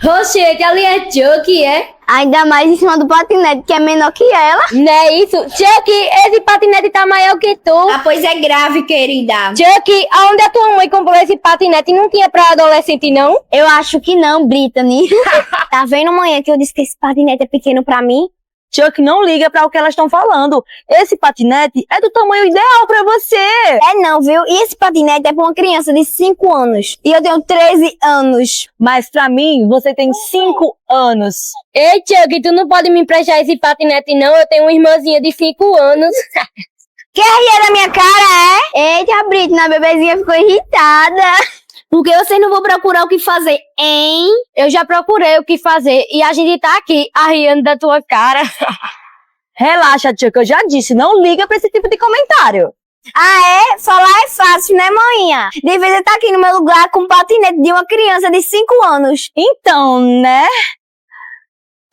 Rochete, ali é Chuck, é? Ainda mais em cima do patinete, que é menor que ela. Não é isso? Chuck, esse patinete tá maior que tu. Ah, pois é grave, querida. Chuck, aonde a tua mãe comprou esse patinete? Não tinha pra adolescente, não? Eu acho que não, Brittany. Tá vendo, manhã, que eu disse que esse patinete é pequeno pra mim? Chuck não liga pra o que elas estão falando. Esse patinete é do tamanho ideal pra você. É não, viu? E esse patinete é pra uma criança de 5 anos. E eu tenho 13 anos. Mas pra mim, você tem 5 anos. Ei, Chuck, tu não pode me emprestar esse patinete, não? Eu tenho uma irmãzinha de 5 anos. Quer rir da minha cara, é? Eita, Brittany, a bebezinha ficou irritada. Por que vocês não vão procurar o que fazer, hein? Eu já procurei o que fazer e a gente tá aqui arriando da tua cara. Relaxa, Chuck, eu já disse, não liga pra esse tipo de comentário. Ah, é? Falar é fácil, né, manhã? Devia estar aqui no meu lugar com um patinete de uma criança de 5 anos. Então, né?